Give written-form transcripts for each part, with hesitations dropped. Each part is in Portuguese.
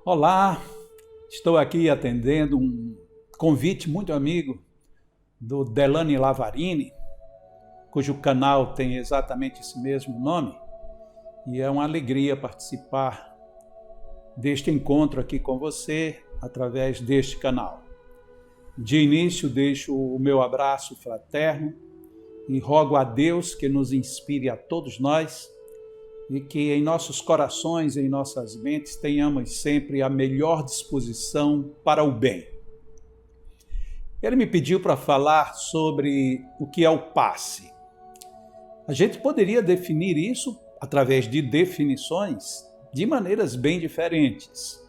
Olá, estou aqui atendendo um convite muito amigo do Delany Lavarini, cujo canal tem exatamente esse mesmo nome, e é uma alegria participar deste encontro aqui com você através deste canal. De início, deixo o meu abraço fraterno e rogo a Deus que nos inspire a todos nós e que em nossos corações e em nossas mentes tenhamos sempre a melhor disposição para o bem. Ele me pediu para falar sobre o que é o passe. A gente poderia definir isso através de definições de maneiras bem diferentes.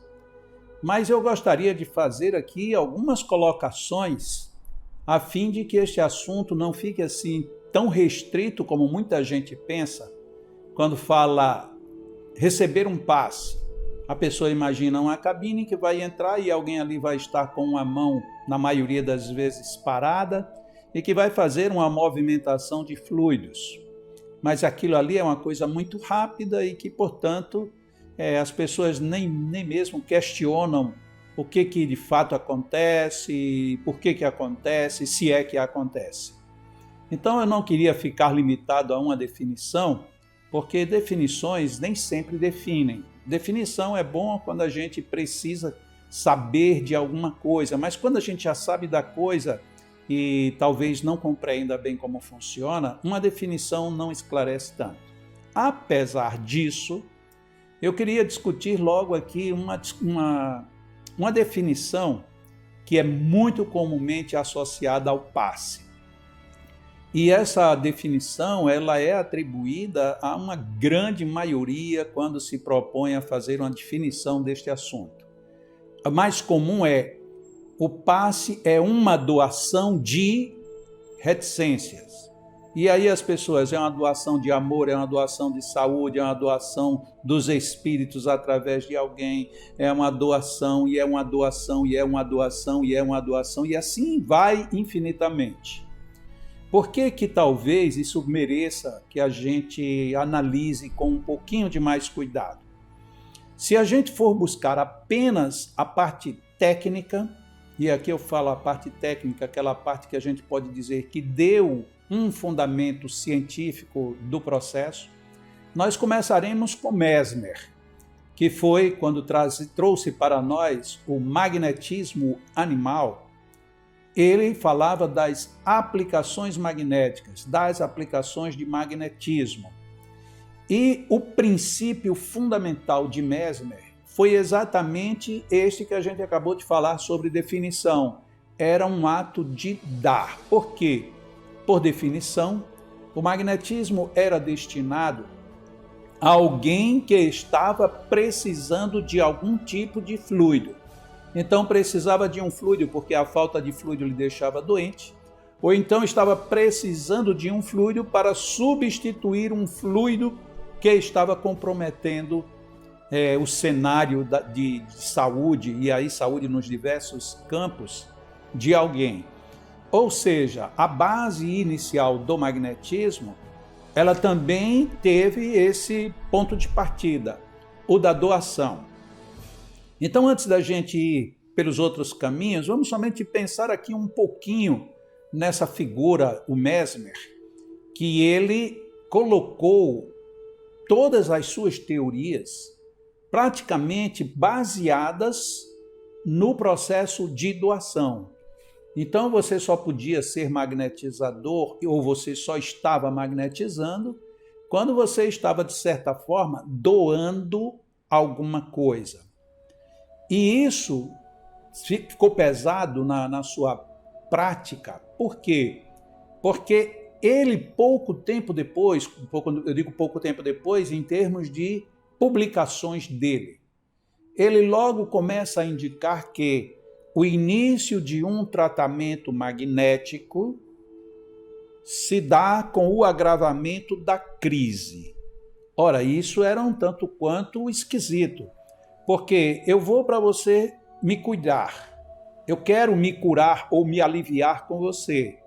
Mas eu gostaria de fazer aqui algumas colocações a fim de que este assunto não fique assim tão restrito como muita gente pensa. Quando fala receber um passe, a pessoa imagina uma cabine que vai entrar e alguém ali vai estar com uma mão, na maioria das vezes, parada e que vai fazer uma movimentação de fluidos. Mas aquilo ali é uma coisa muito rápida e que, portanto, as pessoas nem mesmo questionam o que de fato acontece, por que acontece, se é que acontece. Então eu não queria ficar limitado a uma definição, porque definições nem sempre definem. Definição é bom quando a gente precisa saber de alguma coisa, mas quando a gente já sabe da coisa e talvez não compreenda bem como funciona, uma definição não esclarece tanto. Apesar disso, eu queria discutir logo aqui uma definição que é muito comumente associada ao passe. E essa definição ela é atribuída a uma grande maioria quando se propõe a fazer uma definição deste assunto. A mais comum é: o passe é uma doação de reticências. E aí as pessoas, é uma doação de amor, é uma doação de saúde, é uma doação dos espíritos através de alguém, é uma doação, e é uma doação, e é uma doação, e é uma doação, e assim vai infinitamente. Por que talvez isso mereça que a gente analise com um pouquinho de mais cuidado? Se a gente for buscar apenas a parte técnica, e aqui eu falo a parte técnica, aquela parte que a gente pode dizer que deu um fundamento científico do processo, nós começaremos com Mesmer, que foi quando trouxe para nós o magnetismo animal. Ele falava das aplicações magnéticas, das aplicações de magnetismo. E o princípio fundamental de Mesmer foi exatamente este que a gente acabou de falar sobre definição. Era um ato de dar. Por quê? Por definição, o magnetismo era destinado a alguém que estava precisando de algum tipo de fluido. Então precisava de um fluido porque a falta de fluido lhe deixava doente, ou então estava precisando de um fluido para substituir um fluido que estava comprometendo o cenário de saúde, e aí saúde nos diversos campos de alguém. Ou seja, a base inicial do magnetismo, ela também teve esse ponto de partida, o da doação. Então, antes da gente ir pelos outros caminhos, vamos somente pensar aqui um pouquinho nessa figura, o Mesmer, que ele colocou todas as suas teorias praticamente baseadas no processo de doação. Então, você só podia ser magnetizador ou você só estava magnetizando quando você estava, de certa forma, doando alguma coisa. E isso ficou pesado na sua prática. Por quê? Porque ele, pouco tempo depois, eu digo pouco tempo depois, em termos de publicações dele, ele logo começa a indicar que o início de um tratamento magnético se dá com o agravamento da crise. Ora, isso era um tanto quanto esquisito. Porque eu vou para você me cuidar, eu quero me curar ou me aliviar com você.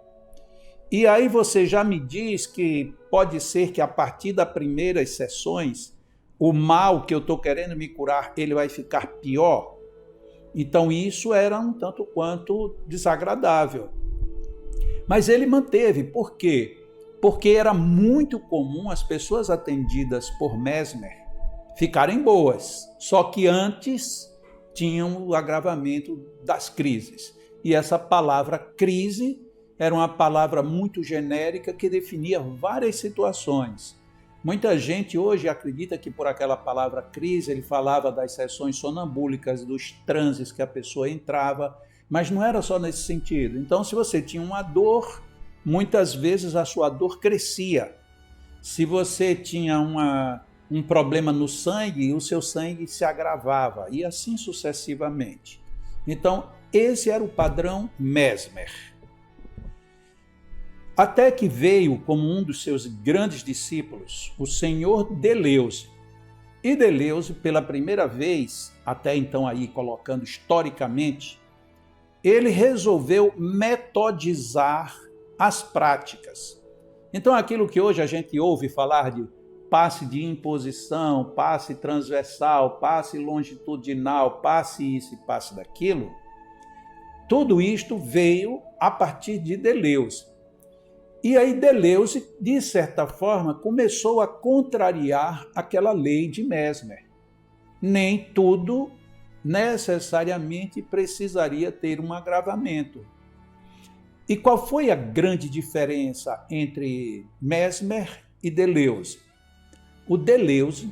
E aí você já me diz que pode ser que a partir das primeiras sessões o mal que eu estou querendo me curar, ele vai ficar pior. Então isso era um tanto quanto desagradável. Mas ele manteve. Por quê? Porque era muito comum as pessoas atendidas por Mesmer ficarem boas. Só que antes tinham o agravamento das crises. E essa palavra crise era uma palavra muito genérica que definia várias situações. Muita gente hoje acredita que por aquela palavra crise ele falava das sessões sonambúlicas, dos transes que a pessoa entrava, mas não era só nesse sentido. Então, se você tinha uma dor, muitas vezes a sua dor crescia. Se você tinha um problema no sangue, o seu sangue se agravava, e assim sucessivamente. Então, esse era o padrão Mesmer. Até que veio como um dos seus grandes discípulos o senhor Deleuze. E Deleuze, pela primeira vez, até então aí colocando historicamente, ele resolveu metodizar as práticas. Então aquilo que hoje a gente ouve falar de passe de imposição, passe transversal, passe longitudinal, passe isso e passe daquilo, tudo isto veio a partir de Deleuze. E aí Deleuze, de certa forma, começou a contrariar aquela lei de Mesmer. Nem tudo necessariamente precisaria ter um agravamento. E qual foi a grande diferença entre Mesmer e Deleuze? O Deleuze,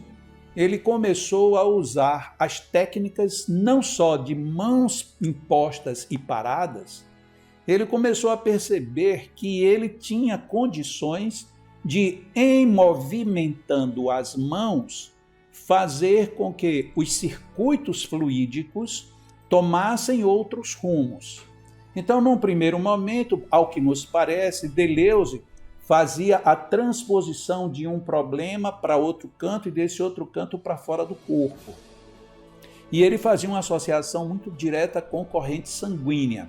ele começou a usar as técnicas não só de mãos impostas e paradas, ele começou a perceber que ele tinha condições de, em movimentando as mãos, fazer com que os circuitos fluídicos tomassem outros rumos. Então, num primeiro momento, ao que nos parece, Deleuze fazia a transposição de um problema para outro canto e desse outro canto para fora do corpo. E ele fazia uma associação muito direta com corrente sanguínea.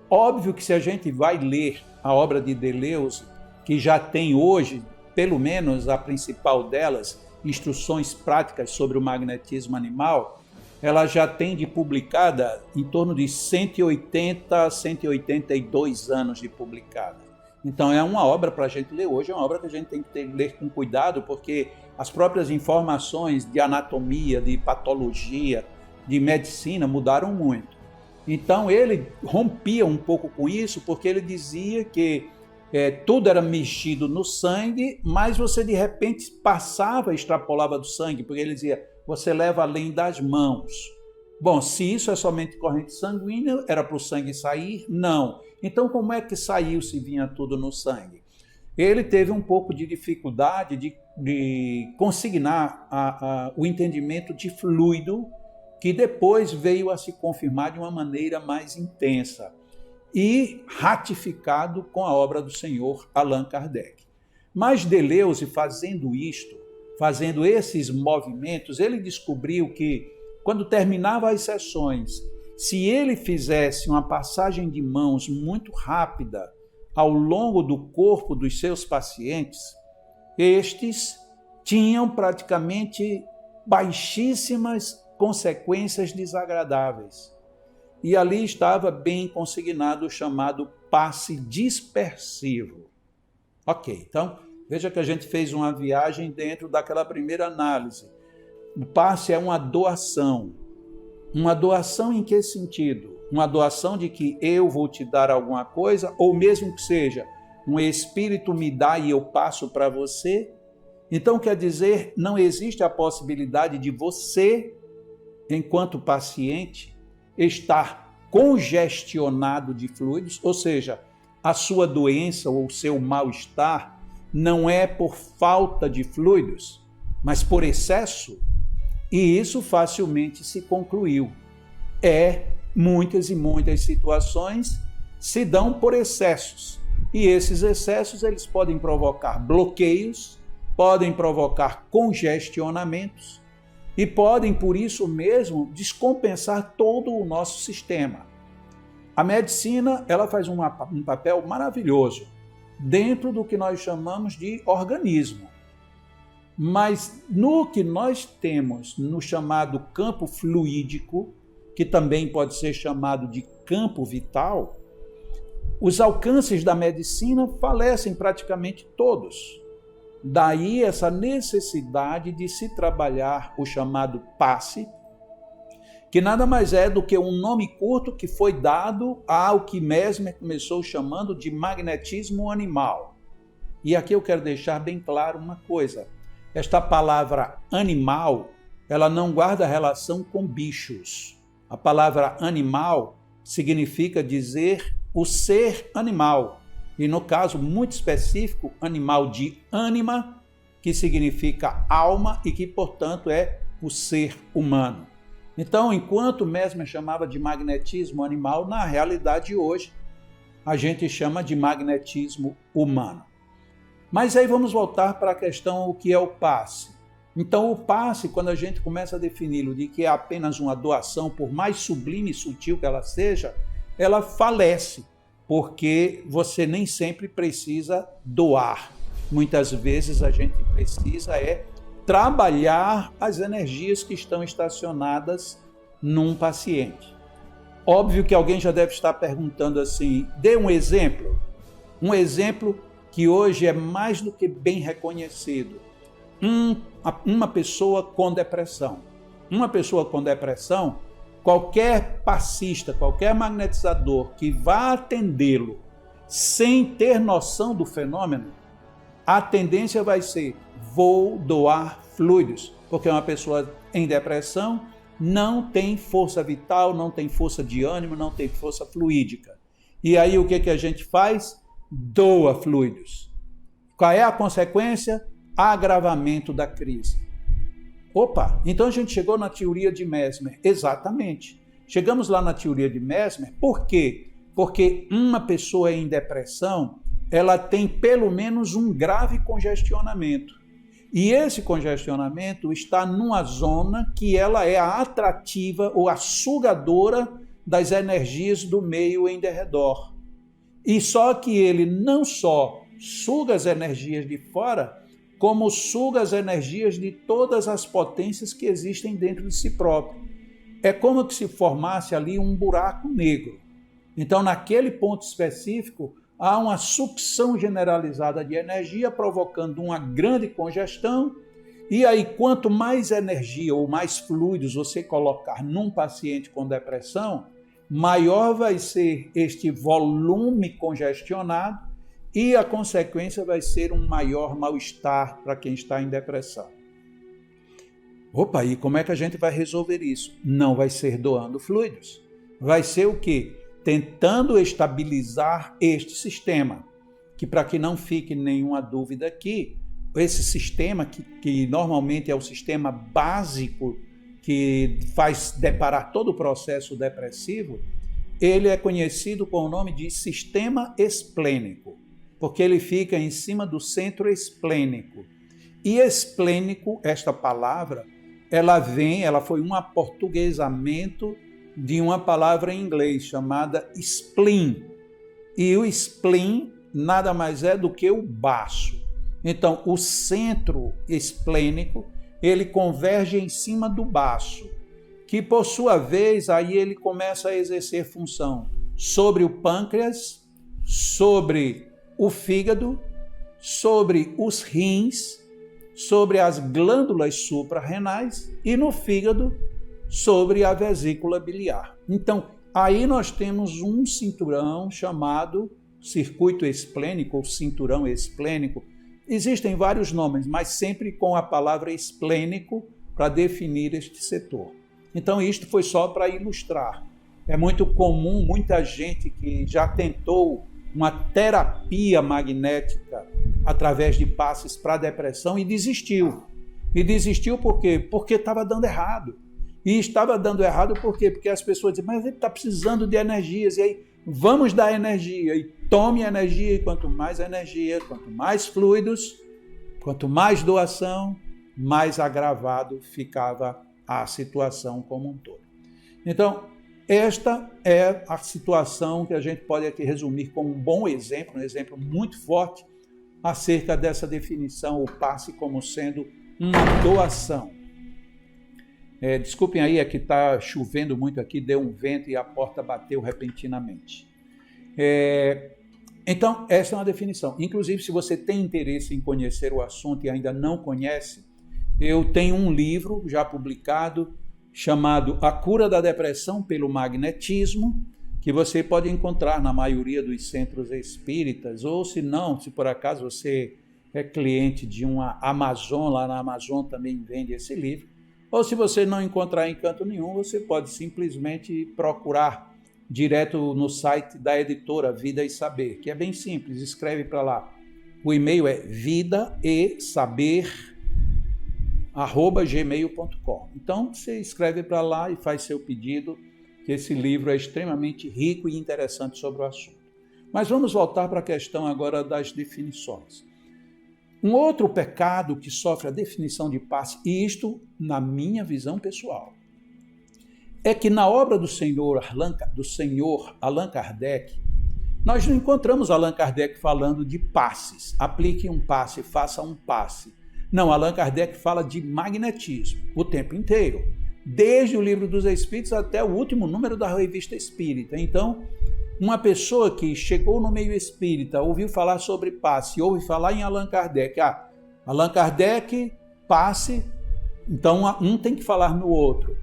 Óbvio que se a gente vai ler a obra de Deleuze, que já tem hoje, pelo menos a principal delas, instruções práticas sobre o magnetismo animal, ela já tem de publicada em torno de 180 a 182 anos de publicada. Então é uma obra para a gente ler hoje, é uma obra que a gente tem que ler com cuidado, porque as próprias informações de anatomia, de patologia, de medicina mudaram muito. Então ele rompia um pouco com isso, porque ele dizia que tudo era mexido no sangue, mas você de repente passava, extrapolava do sangue, porque ele dizia, você leva além das mãos. Bom, se isso é somente corrente sanguínea, era para o sangue sair? Não. Então como é que saiu se vinha tudo no sangue? Ele teve um pouco de dificuldade de consignar o entendimento de fluido, que depois veio a se confirmar de uma maneira mais intensa e ratificado com a obra do senhor Allan Kardec. Mas Deleuze, fazendo isto, fazendo esses movimentos, ele descobriu que, quando terminava as sessões, se ele fizesse uma passagem de mãos muito rápida ao longo do corpo dos seus pacientes, estes tinham praticamente baixíssimas consequências desagradáveis. E ali estava bem consignado o chamado passe dispersivo. Ok, então veja que a gente fez uma viagem dentro daquela primeira análise. O passe é uma doação. Uma doação em que sentido? Uma doação de que eu vou te dar alguma coisa, ou mesmo que seja um espírito me dá e eu passo para você. Então quer dizer, não existe a possibilidade de você, enquanto paciente, estar congestionado de fluidos, ou seja, a sua doença ou o seu mal-estar não é por falta de fluidos, mas por excesso, e isso facilmente se concluiu. Muitas e muitas situações se dão por excessos, e esses excessos eles podem provocar bloqueios, podem provocar congestionamentos, e podem, por isso mesmo, descompensar todo o nosso sistema. A medicina ela faz um papel maravilhoso dentro do que nós chamamos de organismo. Mas no que nós temos no chamado campo fluídico, que também pode ser chamado de campo vital, os alcances da medicina falecem praticamente todos. Daí essa necessidade de se trabalhar o chamado passe, que nada mais é do que um nome curto que foi dado ao que Mesmer começou chamando de magnetismo animal. E aqui eu quero deixar bem claro uma coisa. Esta palavra animal, ela não guarda relação com bichos. A palavra animal significa dizer o ser animal. E no caso muito específico, animal de ânima, que significa alma e que, portanto, é o ser humano. Então, enquanto Mesmer chamava de magnetismo animal, na realidade hoje a gente chama de magnetismo humano. Mas aí vamos voltar para a questão o que é o passe. Então o passe, quando a gente começa a defini-lo de que é apenas uma doação, por mais sublime e sutil que ela seja, ela falece, porque você nem sempre precisa doar. Muitas vezes a gente precisa trabalhar as energias que estão estacionadas num paciente. Óbvio que alguém já deve estar perguntando assim, dê um exemplo. Um exemplo que hoje é mais do que bem reconhecido. Uma pessoa com depressão. Uma pessoa com depressão, qualquer passista, qualquer magnetizador que vá atendê-lo sem ter noção do fenômeno, a tendência vai ser, vou doar fluidos, porque uma pessoa em depressão não tem força vital, não tem força de ânimo, não tem força fluídica. E aí o que a gente faz? Doa fluidos. Qual é a consequência? Agravamento da crise. Opa, então a gente chegou na teoria de Mesmer. Exatamente. Chegamos lá na teoria de Mesmer, por quê? Porque uma pessoa em depressão, ela tem pelo menos um grave congestionamento. E esse congestionamento está numa zona que ela é a atrativa ou a sugadora das energias do meio em derredor. E só que ele não só suga as energias de fora, como suga as energias de todas as potências que existem dentro de si próprio. É como se formasse ali um buraco negro. Então, naquele ponto específico, há uma sucção generalizada de energia, provocando uma grande congestão, e aí quanto mais energia ou mais fluidos você colocar num paciente com depressão, maior vai ser este volume congestionado e a consequência vai ser um maior mal-estar para quem está em depressão. Opa, e como é que a gente vai resolver isso? Não vai ser doando fluidos. Vai ser o quê? Tentando estabilizar este sistema, que para que não fique nenhuma dúvida aqui, esse sistema que normalmente é o sistema básico que faz deparar todo o processo depressivo, ele é conhecido com o nome de sistema esplênico, porque ele fica em cima do centro esplênico. E esplênico, esta palavra, ela foi um aportuguesamento de uma palavra em inglês chamada spleen. E o spleen nada mais é do que o baço. Então, o centro esplênico, ele converge em cima do baço, que por sua vez, aí ele começa a exercer função sobre o pâncreas, sobre o fígado, sobre os rins, sobre as glândulas suprarrenais e no fígado, sobre a vesícula biliar. Então, aí nós temos um cinturão chamado circuito esplênico ou cinturão esplênico. Existem vários nomes, mas sempre com a palavra esplênico para definir este setor. Então, isto foi só para ilustrar. É muito comum, muita gente que já tentou uma terapia magnética através de passes para depressão e desistiu. E desistiu por quê? Porque estava dando errado. E estava dando errado por quê? Porque as pessoas dizem, mas ele está precisando de energias. E aí, vamos dar energia. E tome energia. E quanto mais energia, quanto mais fluidos, quanto mais doação, mais agravado ficava a situação como um todo. Então, esta é a situação que a gente pode aqui resumir como um bom exemplo, um exemplo muito forte acerca dessa definição, o passe como sendo uma doação. Desculpem aí, é que está chovendo muito aqui, deu um vento e a porta bateu repentinamente. Então, essa é uma definição. Inclusive, se você tem interesse em conhecer o assunto e ainda não conhece, eu tenho um livro já publicado chamado A Cura da Depressão pelo Magnetismo, que você pode encontrar na maioria dos centros espíritas, ou se não, se por acaso você é cliente de uma Amazon, lá na Amazon também vende esse livro, ou se você não encontrar em canto nenhum, você pode simplesmente procurar direto no site da editora Vida e Saber, que é bem simples, escreve para lá. O e-mail é vidaesaber@gmail.com. Então, você escreve para lá e faz seu pedido, que esse livro é extremamente rico e interessante sobre o assunto. Mas vamos voltar para a questão agora das definições. Um outro pecado que sofre a definição de passe, e isto na minha visão pessoal, é que na obra do senhor Allan Kardec, nós não encontramos Allan Kardec falando de passes. Aplique um passe, faça um passe. Não, Allan Kardec fala de magnetismo o tempo inteiro, desde o Livro dos Espíritos até o último número da Revista Espírita. Então, uma pessoa que chegou no meio espírita, ouviu falar sobre passe, ouve falar em Allan Kardec, Allan Kardec, passe, então um tem que falar no outro.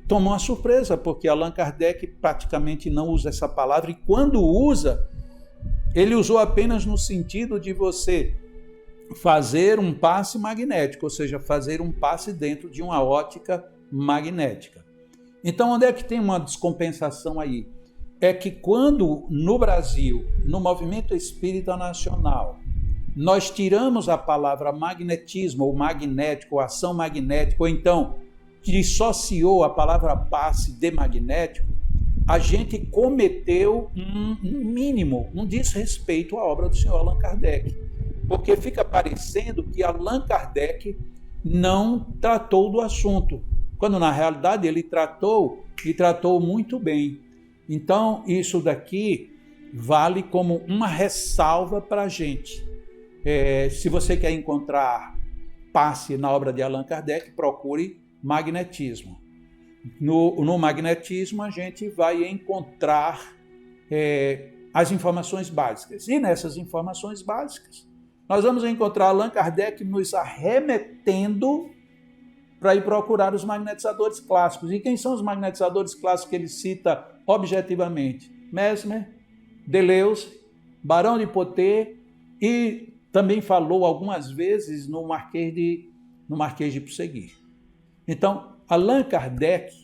Toma uma surpresa, porque Allan Kardec praticamente não usa essa palavra, e quando usa, ele usou apenas no sentido de você fazer um passe magnético, ou seja, fazer um passe dentro de uma ótica magnética. Então, onde é que tem uma descompensação aí? É que quando no Brasil, no Movimento Espírita Nacional, nós tiramos a palavra magnetismo, ou magnético, ou ação magnética, ou então dissociou a palavra passe de magnético, a gente cometeu um desrespeito à obra do senhor Allan Kardec. Porque fica parecendo que Allan Kardec não tratou do assunto, quando na realidade ele tratou e tratou muito bem. Então, isso daqui vale como uma ressalva para a gente. Se você quer encontrar passe na obra de Allan Kardec, procure magnetismo. No magnetismo, a gente vai encontrar as informações básicas. E nessas informações básicas, nós vamos encontrar Allan Kardec nos arremetendo para ir procurar os magnetizadores clássicos. E quem são os magnetizadores clássicos que ele cita objetivamente? Mesmer, Deleuze, Barão de Poté, e também falou algumas vezes no Marquês de Ponsegui. Então, Allan Kardec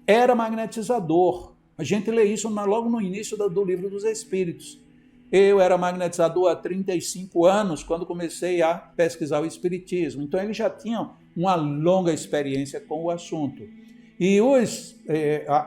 era magnetizador. A gente lê isso logo no início do Livro dos Espíritos. Eu era magnetizador há 35 anos, quando comecei a pesquisar o Espiritismo. Então, ele já tinha uma longa experiência com o assunto. E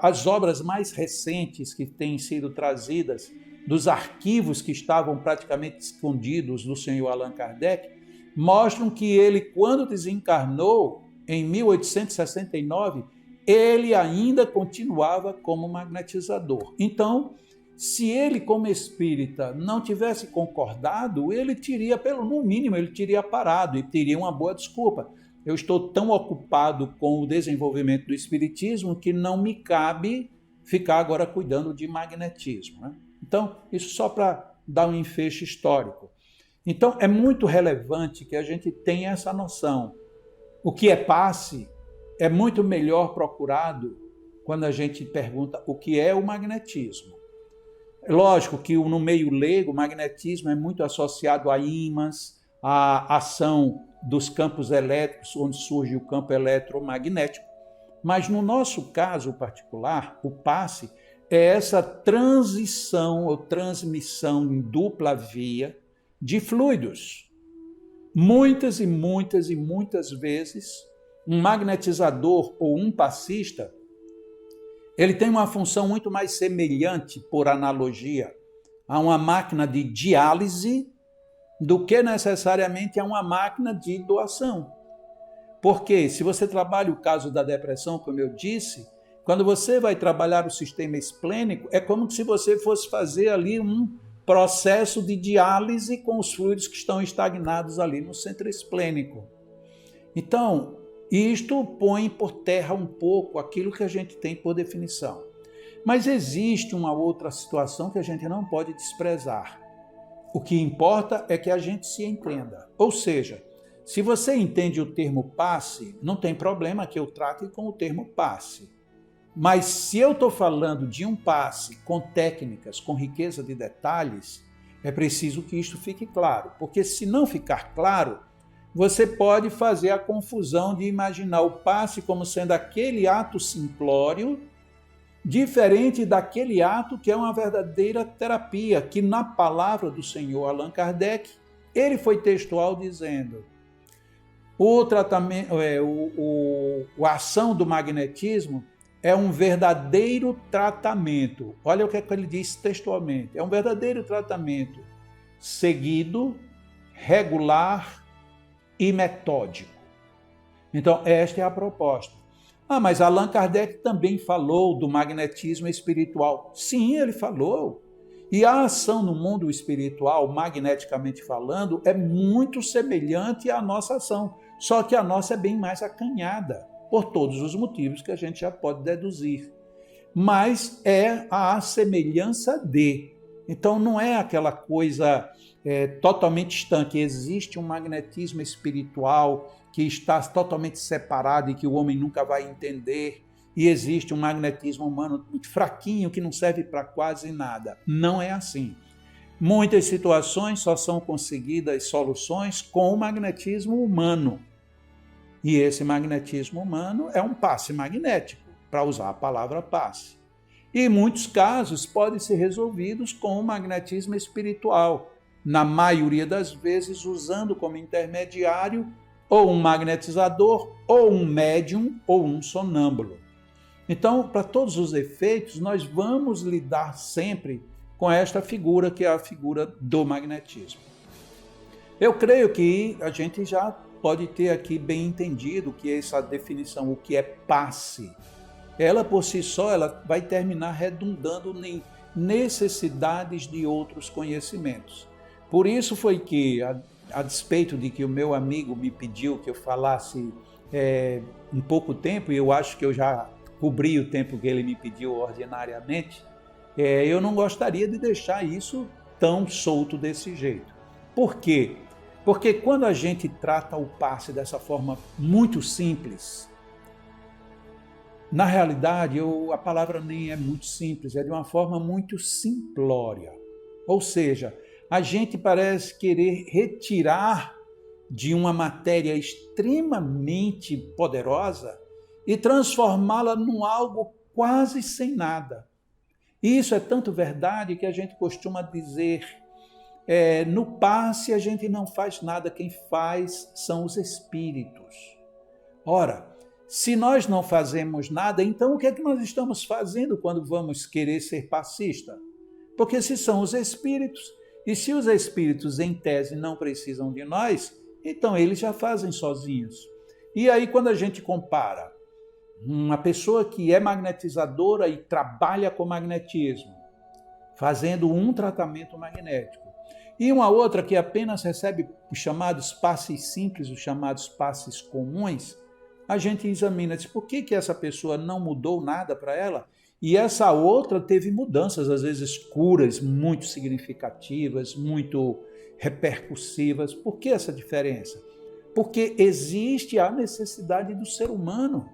as obras mais recentes que têm sido trazidas dos arquivos que estavam praticamente escondidos do senhor Allan Kardec, mostram que ele, quando desencarnou, em 1869, ele ainda continuava como magnetizador. Então, se ele, como espírita, não tivesse concordado, ele teria, no mínimo, ele teria parado e teria uma boa desculpa. Eu estou tão ocupado com o desenvolvimento do espiritismo que não me cabe ficar agora cuidando de magnetismo, né? Então, isso só para dar um enfeite histórico. Então, é muito relevante que a gente tenha essa noção. O que é passe é muito melhor procurado quando a gente pergunta o que é o magnetismo. Lógico que no meio leigo, o magnetismo é muito associado a ímãs, a ação dos campos elétricos, onde surge o campo eletromagnético. Mas no nosso caso particular, o passe é essa transição ou transmissão em dupla via de fluidos. Muitas e muitas e muitas vezes, um magnetizador ou um passista, ele tem uma função muito mais semelhante, por analogia, a uma máquina de diálise do que necessariamente a uma máquina de doação. Porque se você trabalha o caso da depressão, como eu disse, quando você vai trabalhar o sistema esplênico, é como se você fosse fazer ali um processo de diálise com os fluidos que estão estagnados ali no centro esplênico. Então, isto põe por terra um pouco aquilo que a gente tem por definição. Mas existe uma outra situação que a gente não pode desprezar. O que importa é que a gente se entenda. Ou seja, se você entende o termo passe, não tem problema que eu trate com o termo passe. Mas se eu estou falando de um passe com técnicas, com riqueza de detalhes, é preciso que isto fique claro. Porque se não ficar claro, você pode fazer a confusão de imaginar o passe como sendo aquele ato simplório, diferente daquele ato que é uma verdadeira terapia, que na palavra do Senhor Allan Kardec, ele foi textual dizendo: o tratamento, a ação do magnetismo é um verdadeiro tratamento. Olha o que é que ele diz textualmente: é um verdadeiro tratamento seguido, regular e metódico. Então, esta é a proposta. Mas Allan Kardec também falou do magnetismo espiritual. Sim, ele falou. E a ação no mundo espiritual, magneticamente falando, é muito semelhante à nossa ação. Só que a nossa é bem mais acanhada, por todos os motivos que a gente já pode deduzir. Mas é a semelhança de. Então não é aquela coisa totalmente estanque. Existe um magnetismo espiritual que está totalmente separado e que o homem nunca vai entender. E existe um magnetismo humano muito fraquinho que não serve para quase nada. Não é assim. Muitas situações só são conseguidas soluções com o magnetismo humano. E esse magnetismo humano é um passe magnético, para usar a palavra passe. E em muitos casos podem ser resolvidos com o magnetismo espiritual, na maioria das vezes usando como intermediário ou um magnetizador, ou um médium, ou um sonâmbulo. Então, para todos os efeitos, nós vamos lidar sempre com esta figura, que é a figura do magnetismo. Eu creio que a gente já pode ter aqui bem entendido o que é essa definição, o que é passe. Ela, por si só, ela vai terminar redundando em necessidades de outros conhecimentos. Por isso foi que, a despeito de que o meu amigo me pediu que eu falasse um pouco tempo, e eu acho que eu já cobri o tempo que ele me pediu ordinariamente, eu não gostaria de deixar isso tão solto desse jeito. Por quê? Porque quando a gente trata o passe dessa forma muito simples, na realidade a palavra nem é muito simples, é de uma forma muito simplória. Ou seja, a gente parece querer retirar de uma matéria extremamente poderosa e transformá-la num algo quase sem nada. E isso é tanto verdade que a gente costuma dizer, no passe a gente não faz nada, quem faz são os espíritos. Ora, se nós não fazemos nada, então o que é que nós estamos fazendo quando vamos querer ser passista? Porque se são os espíritos, e se os espíritos em tese não precisam de nós, então eles já fazem sozinhos. E aí quando a gente compara uma pessoa que é magnetizadora e trabalha com magnetismo, fazendo um tratamento magnético, e uma outra que apenas recebe os chamados passes simples, os chamados passes comuns, a gente examina, diz, por que essa pessoa não mudou nada para ela? E essa outra teve mudanças, às vezes curas muito significativas, muito repercussivas. Por que essa diferença? Porque existe a necessidade do ser humano.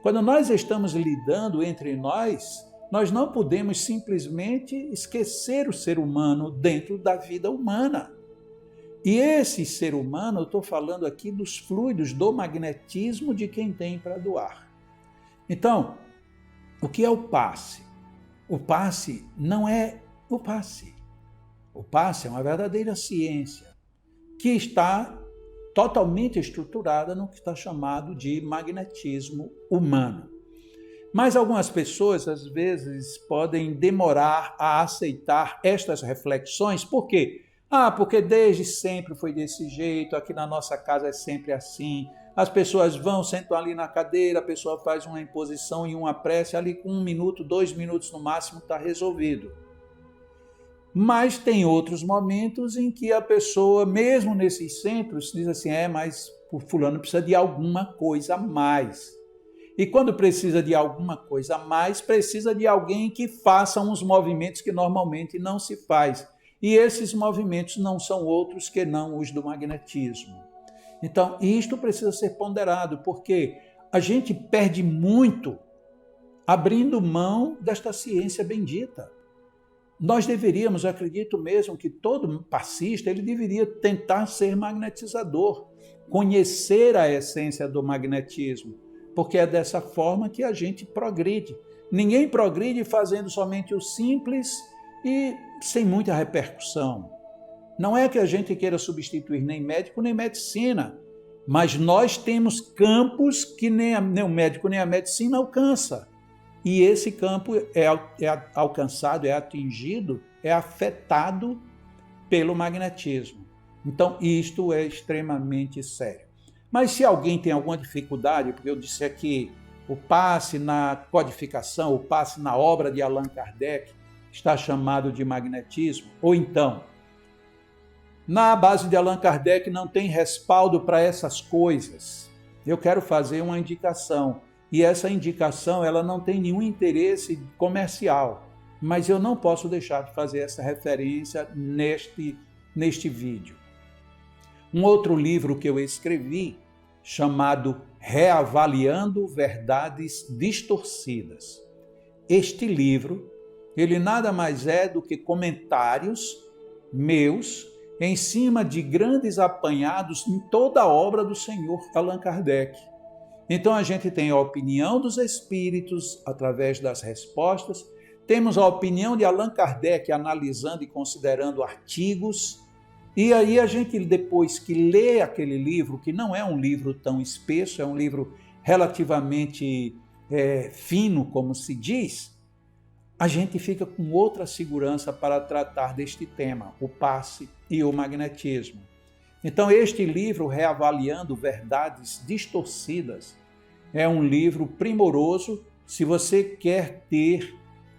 Quando nós estamos lidando entre nós, nós não podemos simplesmente esquecer o ser humano dentro da vida humana. E esse ser humano, eu estou falando aqui dos fluidos, do magnetismo de quem tem para doar. Então, o que é o passe? O passe não é o passe. O passe é uma verdadeira ciência que está totalmente estruturada no que está chamado de magnetismo humano. Mas algumas pessoas, às vezes, podem demorar a aceitar estas reflexões. Por quê? Porque desde sempre foi desse jeito, aqui na nossa casa é sempre assim. As pessoas vão, sentam ali na cadeira, a pessoa faz uma imposição e uma prece, ali com 1 minuto, 2 minutos no máximo está resolvido. Mas tem outros momentos em que a pessoa, mesmo nesses centros, diz assim, mas O fulano precisa de alguma coisa a mais. E quando precisa de alguma coisa a mais, precisa de alguém que faça uns movimentos que normalmente não se faz. E esses movimentos não são outros que não os do magnetismo. Então, isto precisa ser ponderado, porque a gente perde muito abrindo mão desta ciência bendita. Nós deveríamos, eu acredito mesmo que todo passista, ele deveria tentar ser magnetizador, conhecer a essência do magnetismo, porque é dessa forma que a gente progride. Ninguém progride fazendo somente o simples e sem muita repercussão. Não é que a gente queira substituir nem médico nem medicina, mas nós temos campos que nem o médico nem a medicina alcança. E esse campo é alcançado, é atingido, é afetado pelo magnetismo. Então, isto é extremamente sério. Mas se alguém tem alguma dificuldade, porque eu disse aqui, o passe na codificação, o passe na obra de Allan Kardec está chamado de magnetismo, ou então, na base de Allan Kardec não tem respaldo para essas coisas, eu quero fazer uma indicação. E essa indicação ela não tem nenhum interesse comercial, mas eu não posso deixar de fazer essa referência neste vídeo. Um outro livro que eu escrevi, chamado Reavaliando Verdades Distorcidas. Este livro, ele nada mais é do que comentários meus em cima de grandes apanhados em toda a obra do Senhor Allan Kardec. Então a gente tem a opinião dos espíritos através das respostas, temos a opinião de Allan Kardec analisando e considerando artigos, e aí a gente depois que lê aquele livro, que não é um livro tão espesso, é um livro relativamente fino, como se diz, a gente fica com outra segurança para tratar deste tema, o passe e o magnetismo. Então este livro, Reavaliando Verdades Distorcidas, é um livro primoroso se você quer ter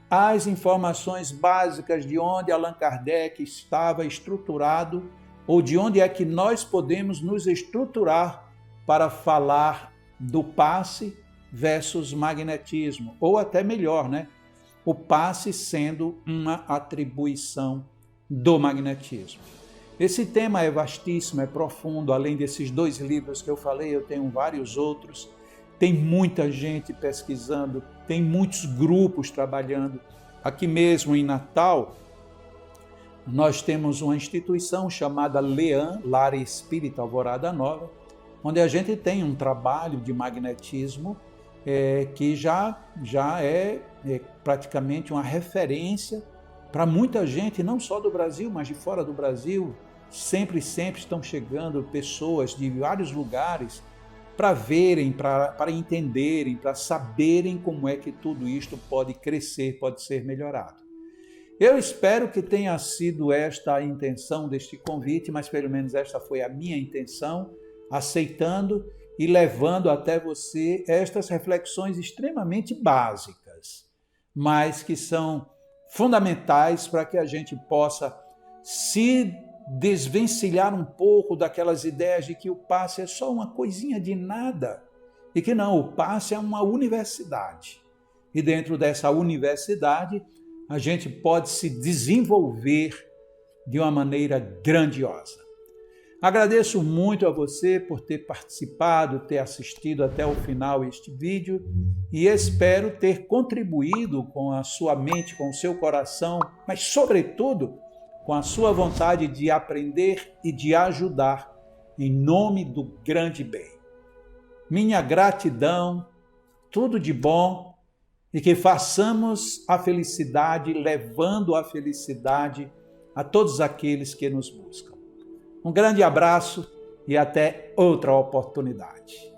as informações básicas de onde Allan Kardec estava estruturado ou de onde é que nós podemos nos estruturar para falar do passe versus magnetismo, ou até melhor, né? O passe sendo uma atribuição do magnetismo. Esse tema é vastíssimo, é profundo, além desses 2 livros que eu falei, eu tenho vários outros. Tem muita gente pesquisando, tem muitos grupos trabalhando. Aqui mesmo em Natal, nós temos uma instituição chamada LEAN, Lar Espírita Alvorada Nova, onde a gente tem um trabalho de magnetismo que já é praticamente uma referência para muita gente, não só do Brasil, mas de fora do Brasil. Sempre estão chegando pessoas de vários lugares para verem, para entenderem, para saberem como é que tudo isto pode crescer, pode ser melhorado. Eu espero que tenha sido esta a intenção deste convite, mas pelo menos esta foi a minha intenção, aceitando e levando até você estas reflexões extremamente básicas, mas que são fundamentais para que a gente possa se desvencilhar um pouco daquelas ideias de que o passe é só uma coisinha de nada e que não, o passe é uma universidade. E dentro dessa universidade, a gente pode se desenvolver de uma maneira grandiosa. Agradeço muito a você por ter participado, ter assistido até o final este vídeo e espero ter contribuído com a sua mente, com o seu coração, mas sobretudo com a sua vontade de aprender e de ajudar em nome do grande bem. Minha gratidão, tudo de bom e que façamos a felicidade, levando a felicidade a todos aqueles que nos buscam. Um grande abraço e até outra oportunidade.